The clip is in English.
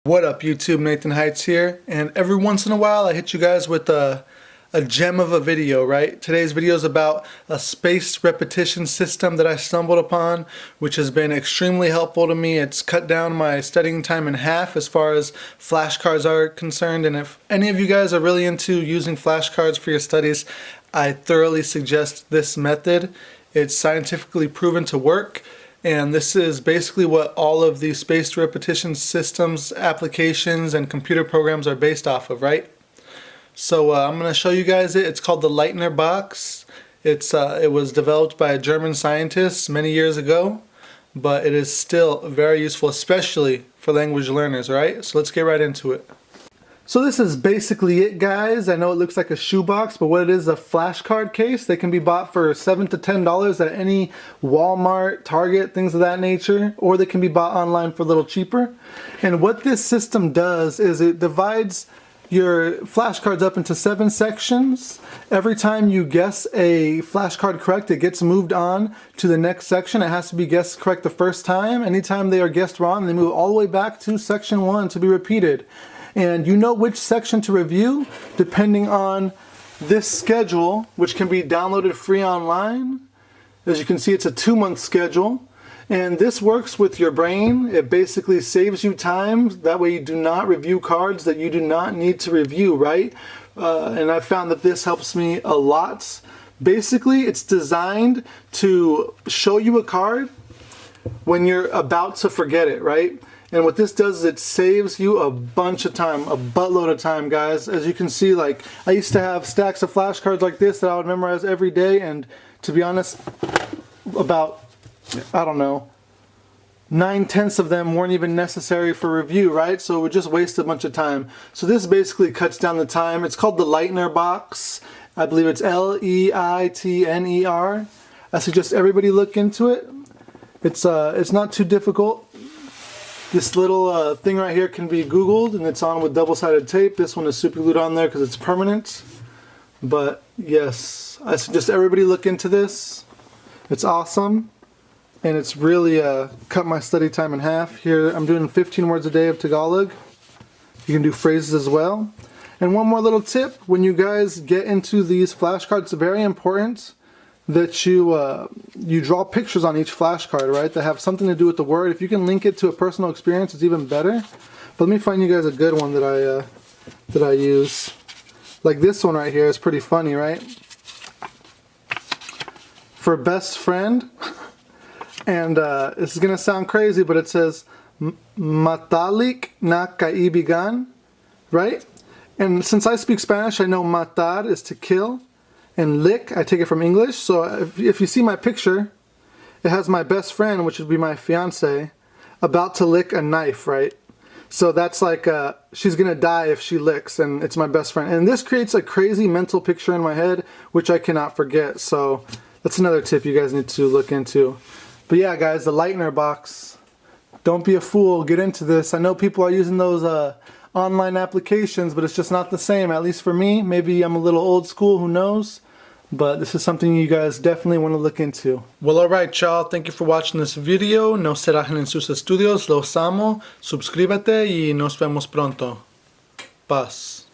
What up YouTube, Nathan Heightz here, and every once in a while I hit you guys with a gem of a video, right? Today's video is about a spaced repetition system that I stumbled upon, which has been extremely helpful to me. It's cut down my studying time in half as far as flashcards are concerned, and if any of you guys are really into using flashcards for your studies, I thoroughly suggest this method. It's scientifically proven to work. And this is basically what all of these spaced repetition systems, applications, and computer programs are based off of, right? So I'm going to show you guys it. It's called the Leitner box. It was developed by a German scientist many years ago, but it is still very useful, especially for language learners, right? So let's get right into it. So this is basically it, guys. I know it looks like a shoebox, but what it is a flashcard case. They can be bought for $7 to $10 at any Walmart, Target, things of that nature, or they can be bought online for a little cheaper. And what this system does is it divides your flashcards up into 7 sections. Every time you guess a flashcard correct, it gets moved on to the next section. It has to be guessed correct the first time. Anytime they are guessed wrong, they move all the way back to section 1 to be repeated. And you know which section to review depending on this schedule, which can be downloaded free online. As you can see, it's a 2-month schedule. And this works with your brain. It basically saves you time. That way you do not review cards that you do not need to review, right? And I found that this helps me a lot. Basically, it's designed to show you a card when you're about to forget it, right? And what this does is it saves you a bunch of time, a buttload of time, guys. As you can see, like, I used to have stacks of flashcards like this that I would memorize every day, and to be honest, about, I don't know, 9/10 of them weren't even necessary for review, right? So it would just waste a bunch of time. So this basically cuts down the time. It's called the Leitner box. I believe it's Leitner. I suggest everybody look into it. It's not too difficult. This little thing right here can be Googled, and it's on with double-sided tape. This one is super glued on there because it's permanent. But yes, I suggest everybody look into this. It's awesome, and it's really cut my study time in half. Here I'm doing 15 words a day of Tagalog. You can do phrases as well. And one more little tip, when you guys get into these flashcards, it's very important that you draw pictures on each flashcard, right, that have something to do with the word. If you can link it to a personal experience, it's even better. But let me find you guys a good one that I use. Like this one right here is pretty funny, right? For best friend, and this is gonna sound crazy, but it says matalik na kaibigan, right? And since I speak Spanish, I know matar is to kill. And lick, I take it from English. So if you see my picture, it has my best friend, which would be my fiance, about to lick a knife, right? So that's like, she's gonna die if she licks, and it's my best friend. And this creates a crazy mental picture in my head, which I cannot forget. So that's another tip you guys need to look into. But yeah, guys, the Leitner box. Don't be a fool, get into this. I know people are using those online applications, but it's just not the same, at least for me. Maybe I'm a little old school, who knows? But this is something you guys definitely want to look into. Well, alright, y'all. Thank you for watching this video. No se rajen en sus estudios. Los amo. Suscríbete y nos vemos pronto. Paz.